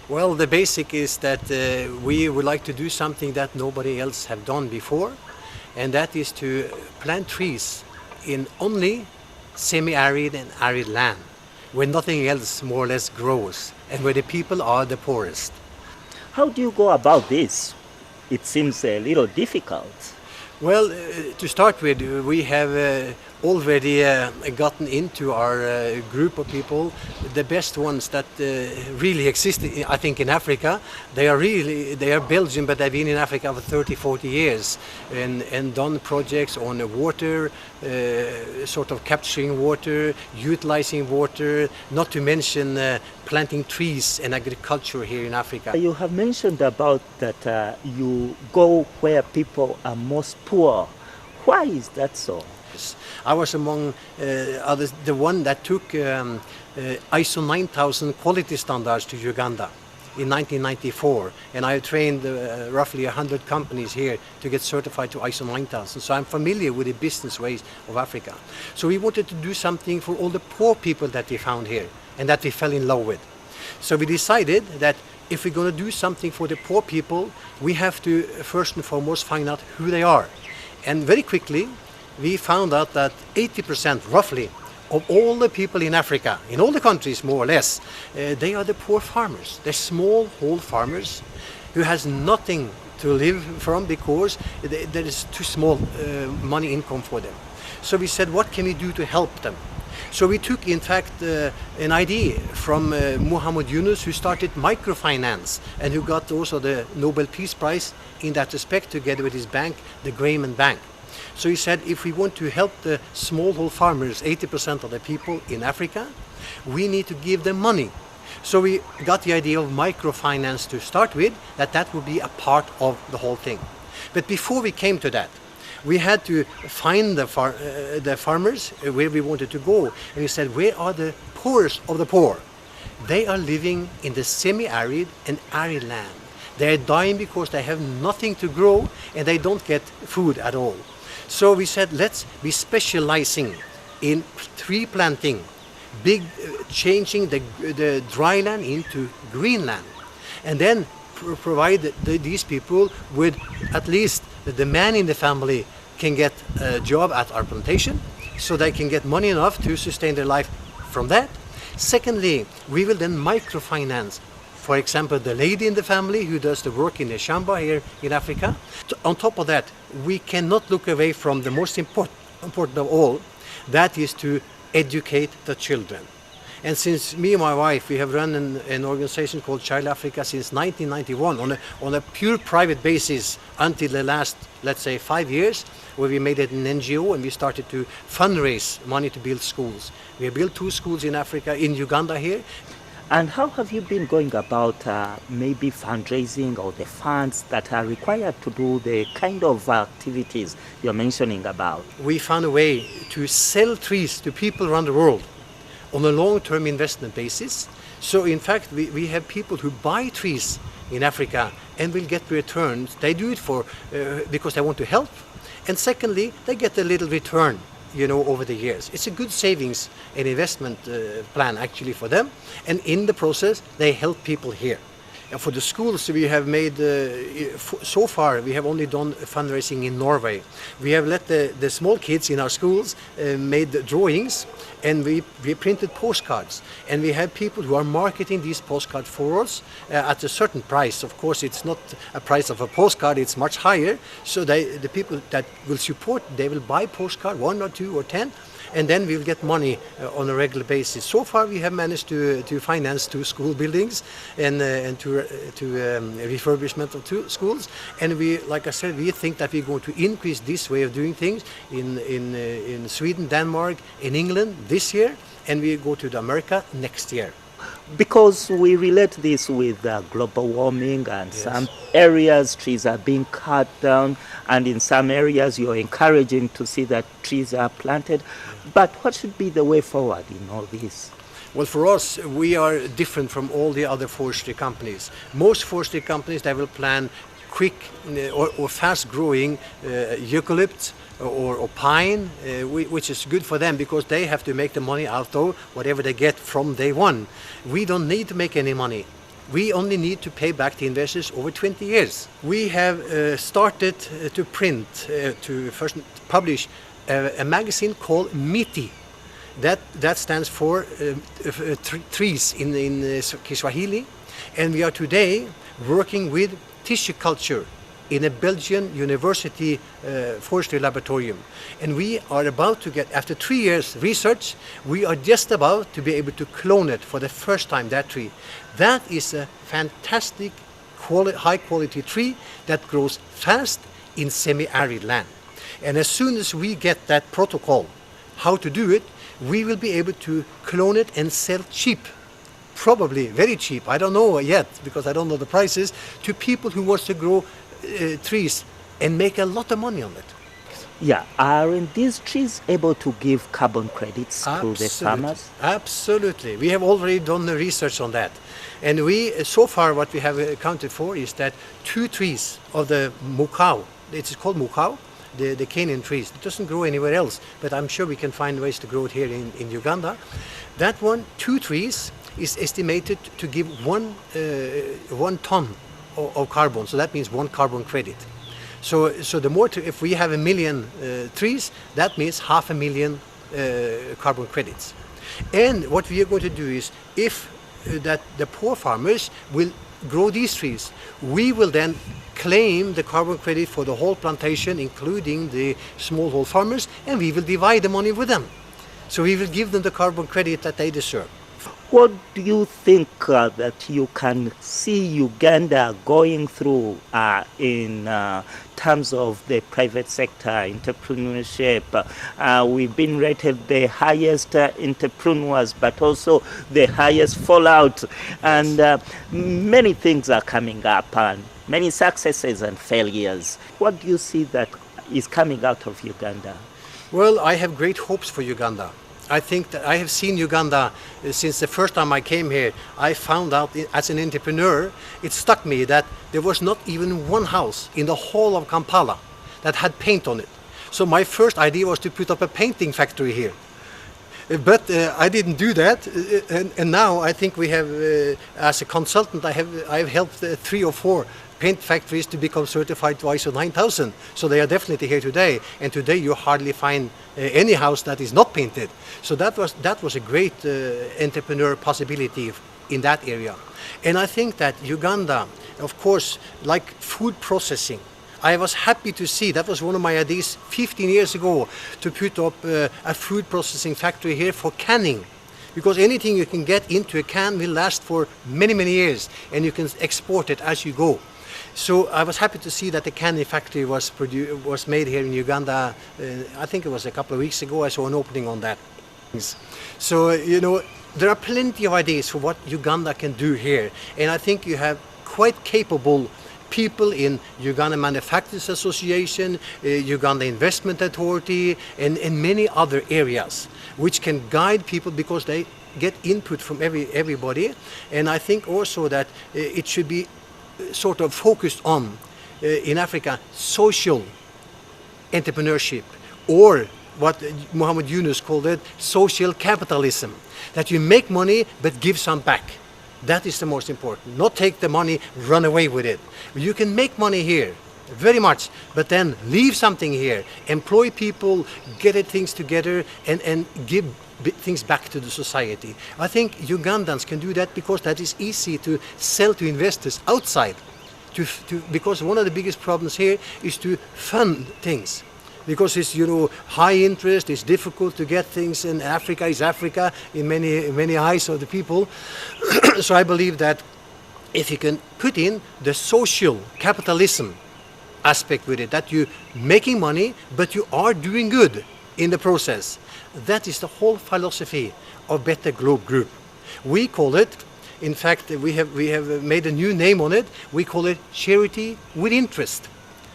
Well, the basic is that we would like to do something that nobody else have done before, and that is to plant trees in only semi-arid and arid land, where nothing else more or less grows, and where the people are the poorest. How do you go about this? It seems a little difficult. Well, to start with, we have already gotten into our group of people the best ones that really exist, I think, in Africa. They are Belgian, but they've been in Africa for 30-40 years and done projects on water, sort of capturing water, utilizing water, not to mention planting trees and agriculture here in Africa. You have mentioned about that you go where people are most poor. Why is that so? I was among others, the one that took ISO 9000 quality standards to Uganda in 1994, and I trained roughly 100 companies here to get certified to ISO 9000, so I'm familiar with the business ways of Africa. So we wanted to do something for all the poor people that we found here and that we fell in love with. So we decided that if we're going to do something for the poor people, we have to first and foremost find out who they are. And very quickly we found out that 80% roughly of all the people in Africa, in all the countries more or less, they are the poor farmers. They're small-hold farmers who has nothing to live from because there is too small money income for them. So we said, what can we do to help them? So we took, in fact, an idea from Muhammad Yunus, who started microfinance and who got also the Nobel Peace Prize in that respect, together with his bank, the Graham Bank. So he said, if we want to help the smallhold farmers, 80% of the people in Africa, we need to give them money. So we got the idea of microfinance to start with, that would be a part of the whole thing. But before we came to that, we had to find the farmers where we wanted to go. And we said, where are the poorest of the poor? They are living in the semi-arid and arid land. They are dying because they have nothing to grow and they don't get food at all. So we said, let's be specializing in tree planting, changing the dry land into green land, and then provide these people with at least the man in the family can get a job at our plantation, so they can get money enough to sustain their life from that. Secondly, we will then microfinance, for example, the lady in the family who does the work in the Shamba here in Africa. On top of that, we cannot look away from the most important of all, that is to educate the children. And since me and my wife, we have run an organization called Child Africa since 1991 on a pure private basis until the last, let's say, 5 years, where we made it an NGO and we started to fundraise money to build schools. We have built 2 schools in Africa, in Uganda here. And how have you been going about maybe fundraising or the funds that are required to do the kind of activities you're mentioning about? We found a way to sell trees to people around the world on a long-term investment basis. So in fact, we have people who buy trees in Africa and will get returns. They do it because they want to help. And secondly, they get a little return, over the years. It's a good savings and investment plan actually for them. And in the process, they help people here. And for the schools, we have made, so far, we have only done fundraising in Norway. We have let the small kids in our schools made drawings, and we printed postcards. And we have people who are marketing these postcards for us at a certain price. Of course, it's not a price of a postcard, it's much higher. So the people that will support, they will buy postcard, 1 or 2 or 10, and then we'll get money on a regular basis. So far, we have managed to finance 2 school buildings and to refurbishment of 2 schools. And we, like I said, we think that we're going to increase this way of doing things in Sweden, Denmark, in England this year, and we go to America next year. Because we relate this with global warming, and Yes. some areas trees are being cut down, and in some areas you're encouraging to see that trees are planted. But what should be the way forward in all this? Well, for us, we are different from all the other forestry companies. Most forestry companies, they will plant quick or fast-growing eucalypts or pine, which is good for them because they have to make the money out of whatever they get from day one. We don't need to make any money. We only need to pay back the investors over 20 years. We have started to print, to first publish a magazine called MITI. That stands for trees in Kiswahili. And we are today working with tissue culture in a Belgian university forestry laboratorium. And we are about to get, after 3 years research, we are just about to be able to clone it for the first time, that tree. That is a fantastic high quality tree that grows fast in semi-arid land. And as soon as we get that protocol, how to do it, we will be able to clone it and sell cheap, probably very cheap, I don't know yet because I don't know the prices, to people who want to grow trees and make a lot of money on it. Yeah, aren't these trees able to give carbon credits to the farmers? Absolutely. We have already done the research on that. And so far what we have accounted for is that 2 trees of the mukau, it's called mukau, the Kenyan trees. It doesn't grow anywhere else, but I'm sure we can find ways to grow it here in Uganda. That one, 2 trees, is estimated to give 1 ton of carbon. So that means 1 carbon credit. So the more, if we have 1 million trees, that means 500,000 carbon credits. And what we are going to do is, if that the poor farmers will grow these trees, we will then claim the carbon credit for the whole plantation, including the smallholder farmers, and we will divide the money with them. So we will give them the carbon credit that they deserve. What do you think that you can see Uganda going through in terms of the private sector entrepreneurship? We've been rated the highest entrepreneurs, but also the highest fallout, and many things are coming up, and many successes and failures. What do you see that is coming out of Uganda? Well, I have great hopes for Uganda. I think that I have seen Uganda since the first time I came here. I found out as an entrepreneur, it struck me that there was not even one house in the whole of Kampala that had paint on it. So my first idea was to put up a painting factory here. But I didn't do that, and now I think we have, as a consultant, I have helped 3 or 4 paint factories to become certified to ISO 9000. So they are definitely here today. And today you hardly find any house that is not painted. So that was a great entrepreneur possibility in that area. And I think that Uganda, of course, like food processing, I was happy to see, that was one of my ideas 15 years ago, to put up a food processing factory here for canning. Because anything you can get into a can will last for many, many years, and you can export it as you go. So I was happy to see that the canning factory was made here in Uganda. I think it was a couple of weeks ago. I saw an opening on that. So, you know, there are plenty of ideas for what Uganda can do here. And I think you have quite capable people in Uganda Manufacturers Association, Uganda Investment Authority, and many other areas, which can guide people because they get input from everybody. And I think also that it should be sort of focused on, in Africa, social entrepreneurship, or what Muhammad Yunus called it, social capitalism. That you make money but give some back. That is the most important. Not take the money, run away with it. You can make money here, very much, but then leave something here, employ people, get things together, and give things back to the society. I think Ugandans can do that because that is easy to sell to investors outside. Because one of the biggest problems here is to fund things. Because it's, you know, high interest, it's difficult to get things, and Africa is Africa in many eyes of the people. So I believe that if you can put in the social capitalism aspect with it, that you're making money, but you are doing good in the process. That is the whole philosophy of Betterglobe Group. We call it, in fact, we have made a new name on it. We call it charity with interest.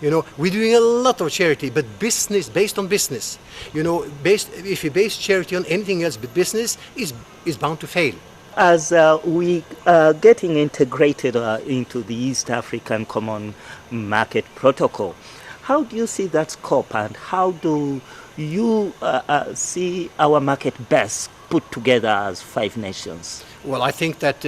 You know, we're doing a lot of charity, but business, based on business. You know, if you base charity on anything else but business, is bound to fail. As we are getting integrated into the East African Common Market Protocol, how do you see that scope, and how do you see our market best put together as 5 nations? Well, I think that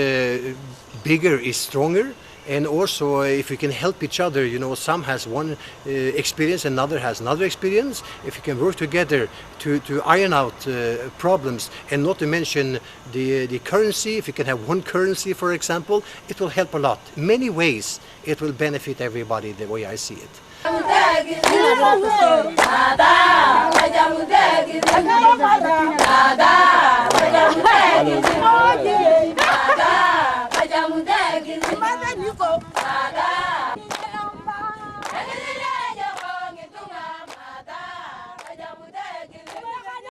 bigger is stronger, and also if we can help each other, you know, some has one experience, another has another experience. If we can work together to iron out problems, and not to mention the currency, if you can have one currency, for example, it will help a lot. Many ways it will benefit everybody, the way I see it. Ada